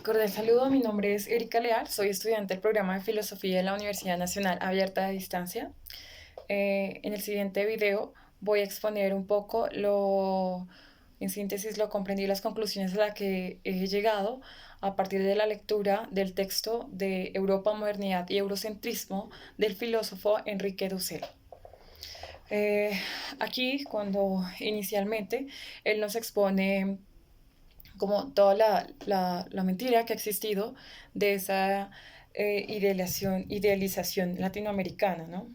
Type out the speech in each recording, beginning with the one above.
Cordial saludo, mi nombre es Erika Leal, soy estudiante del programa de Filosofía de la Universidad Nacional Abierta de Distancia. En el siguiente video voy a exponer un poco en síntesis, lo comprendí y las conclusiones a las que he llegado a partir de la lectura del texto de Europa, Modernidad y Eurocentrismo del filósofo Enrique Dussel. Eh, Aquí, cuando inicialmente él nos expone como toda la mentira que ha existido de esa idealización latinoamericana, ¿no?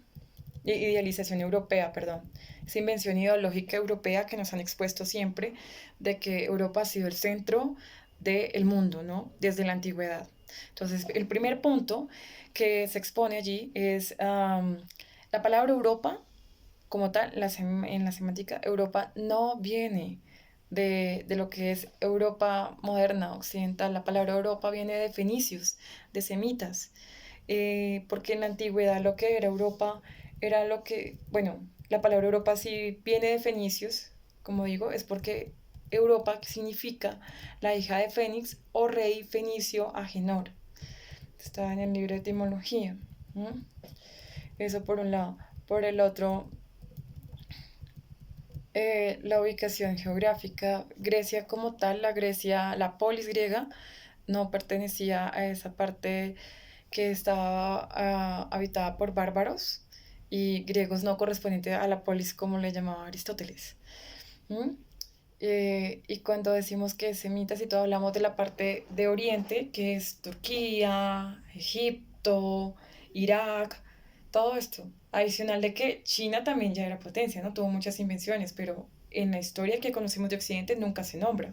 Idealización europea, perdón. Esa invención ideológica europea que nos han expuesto siempre de que Europa ha sido el centro del mundo, ¿no? Desde la antigüedad. Entonces, el primer punto que se expone allí es la palabra Europa como tal, en la semántica, Europa no viene de lo que es Europa moderna, occidental. La palabra Europa viene de fenicios, de semitas, porque en la antigüedad lo que era Europa era lo que, bueno, la palabra Europa sí viene de fenicios, como digo, es porque Europa significa la hija de Fénix o rey fenicio Agenor. Está en el libro de etimología. ¿Mm? Eso por un lado. Por el otro, la ubicación geográfica. Grecia como tal, la Grecia, la polis griega, no pertenecía a esa parte que estaba habitada por bárbaros y griegos no correspondiente a la polis como le llamaba Aristóteles. ¿Mm? Y cuando decimos que es semitas y todo, hablamos de la parte de Oriente, que es Turquía, Egipto, Irak, todo esto. Adicional de que China también ya era potencia, ¿no? Tuvo muchas invenciones, pero en la historia que conocemos de Occidente nunca se nombra.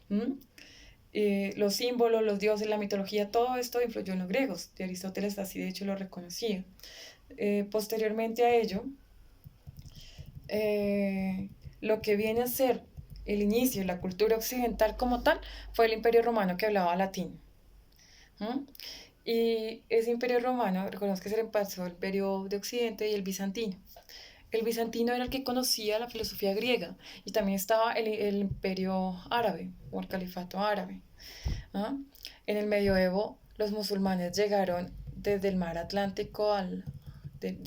¿Mm? Los símbolos, los dioses, la mitología, todo esto influyó en los griegos. Y Aristóteles así de hecho lo reconocía. Posteriormente a ello, lo que viene a ser el inicio de la cultura occidental como tal fue el Imperio Romano que hablaba latín. ¿Mm? Y ese Imperio Romano, reconozco que se le pasó el Imperio de Occidente y el bizantino. El bizantino era el que conocía la filosofía griega y también estaba el Imperio Árabe o el Califato Árabe. ¿Ah? En el medioevo, los musulmanes llegaron desde el mar Atlántico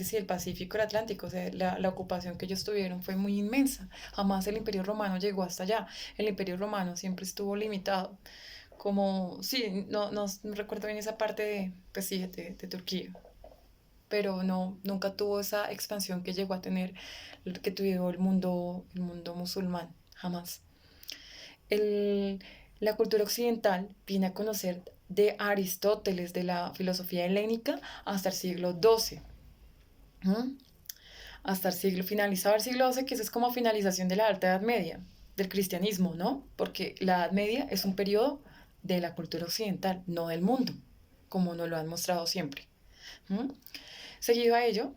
sí, el Pacífico, el Atlántico, o sea, la ocupación que ellos tuvieron fue muy inmensa. Jamás el Imperio Romano llegó hasta allá. El Imperio Romano siempre estuvo limitado. Como, sí, no recuerdo bien esa parte de, pues sí, de Turquía, pero no, nunca tuvo esa expansión que llegó a tener, que tuvo el mundo musulmán, jamás. El, la cultura occidental viene a conocer de Aristóteles, de la filosofía helénica, hasta el siglo XII. ¿Mm? Hasta el siglo, finalizado el siglo XII, que eso es como finalización de la Alta Edad Media, del cristianismo, ¿no? Porque la Edad Media es un periodo de la cultura occidental, no del mundo, como nos lo han mostrado siempre. ¿Mm? Seguido a ello,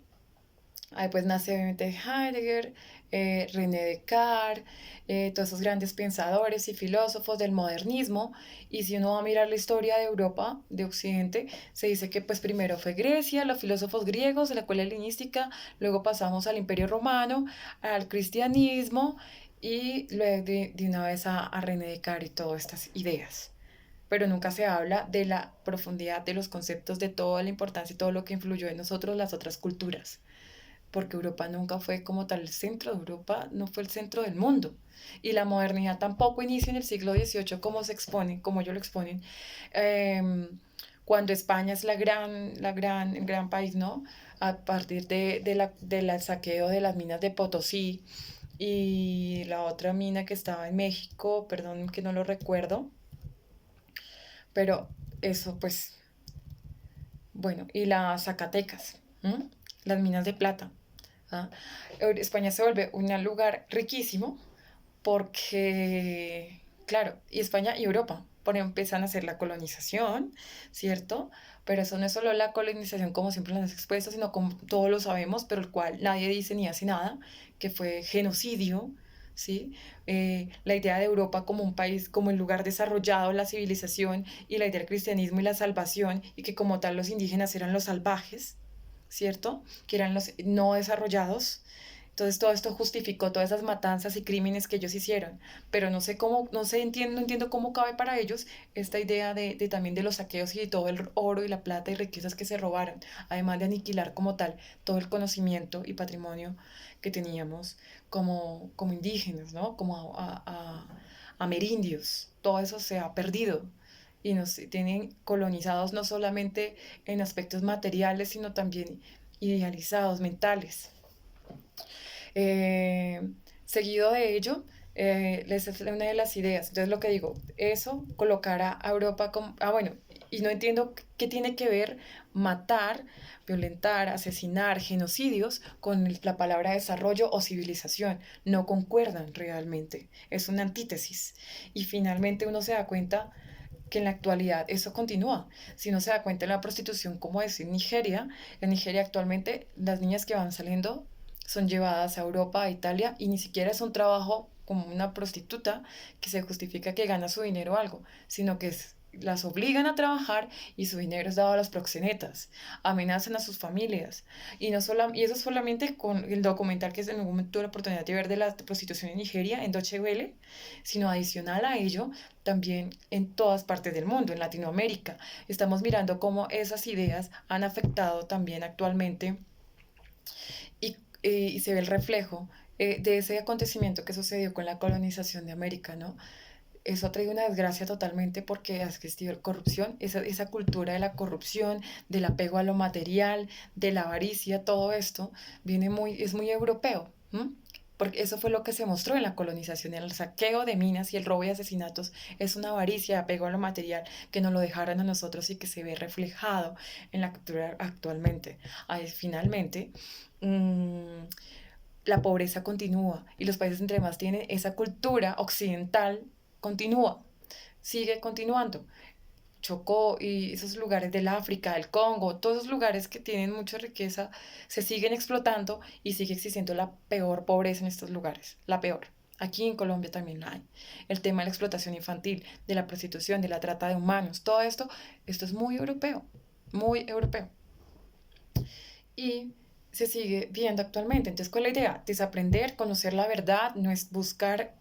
ahí pues nace obviamente Heidegger, René Descartes, todos esos grandes pensadores y filósofos del modernismo. Y si uno va a mirar la historia de Europa, de Occidente, se dice que pues primero fue Grecia, los filósofos griegos, la escuela helenística, luego pasamos al Imperio Romano, al cristianismo y luego de una vez a René Descartes y todas estas ideas. Pero nunca se habla de la profundidad de los conceptos, de toda la importancia y todo lo que influyó en nosotros las otras culturas, porque Europa nunca fue como tal el centro de Europa, no fue el centro del mundo. Y la modernidad tampoco inicia en el siglo XVIII como se expone, como ellos lo exponen, eh, cuando España es el gran país, ¿no? A partir del saqueo de las minas de Potosí y la otra mina que estaba en México, perdón que no lo recuerdo, pero eso pues, bueno, y las Zacatecas, ¿m? Las minas de plata. ¿Ah? España se vuelve un lugar riquísimo porque, claro, y España y Europa, por empiezan a hacer la colonización, ¿cierto? Pero eso no es solo la colonización como siempre las expuestas, sino como todos lo sabemos, pero el cual nadie dice ni hace nada, que fue genocidio, ¿sí? La idea de Europa como un país, como el lugar desarrollado, la civilización y la idea del cristianismo y la salvación, y que como tal los indígenas eran los salvajes, ¿cierto? Que eran los no desarrollados, Entonces todo esto justificó todas esas matanzas y crímenes que ellos hicieron, pero no sé cómo, no entiendo cómo cabe para ellos esta idea de también de los saqueos y de todo el oro y la plata y riquezas que se robaron, además de aniquilar como tal todo el conocimiento y patrimonio que teníamos como indígenas, ¿no? Como amerindios. Todo eso se ha perdido y nos tienen colonizados no solamente en aspectos materiales, sino también idealizados, mentales. Eh, Seguido de ello, les es una de las ideas. Entonces, lo que digo, eso colocará a Europa como. Ah, bueno, y no entiendo qué tiene que ver matar, violentar, asesinar, genocidios con la palabra desarrollo o civilización. No concuerdan realmente. Es una antítesis. Y finalmente uno se da cuenta que en la actualidad eso continúa. Si no se da cuenta en la prostitución, como es en Nigeria actualmente las niñas que van saliendo son llevadas a Europa, a Italia, y ni siquiera es un trabajo como una prostituta que se justifica que gana su dinero o algo, sino que las obligan a trabajar y su dinero es dado a las proxenetas, amenazan a sus familias. Y eso solamente con el documental que en algún momento tuve la oportunidad de ver de la prostitución en Nigeria, en Deutsche Welle, sino adicional a ello, también en todas partes del mundo, en Latinoamérica. Estamos mirando cómo esas ideas han afectado también actualmente y se ve el reflejo de ese acontecimiento que sucedió con la colonización de América, ¿no? Eso ha traído una desgracia totalmente porque ha existido corrupción, esa cultura de la corrupción, del apego a lo material, de la avaricia, todo esto es muy europeo. ¿M? Porque eso fue lo que se mostró en la colonización, el saqueo de minas y el robo y asesinatos es una avaricia, apego a lo material, que nos lo dejaron a nosotros y que se ve reflejado en la cultura actualmente. Ahí, finalmente, mmm, la pobreza continúa y los países entre más tienen esa cultura occidental continúa, sigue continuando. Chocó y esos lugares del África, del Congo, todos esos lugares que tienen mucha riqueza, se siguen explotando y sigue existiendo la peor pobreza en estos lugares, la peor. Aquí en Colombia también la hay. El tema de la explotación infantil, de la prostitución, de la trata de humanos, todo esto es muy europeo, muy europeo. Y se sigue viendo actualmente. Entonces, ¿cuál es la idea? Desaprender, conocer la verdad, no es buscar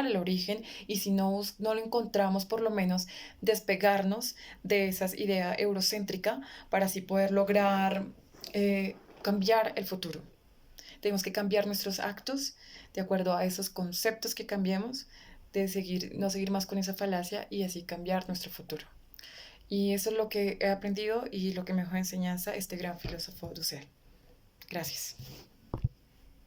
el origen y si no lo encontramos, por lo menos despegarnos de esa idea eurocéntrica para así poder lograr cambiar el futuro. Tenemos que cambiar nuestros actos de acuerdo a esos conceptos que cambiemos, de no seguir más con esa falacia y así cambiar nuestro futuro. Y eso es lo que he aprendido y lo que me dejó de enseñanza este gran filósofo Dussel. Gracias.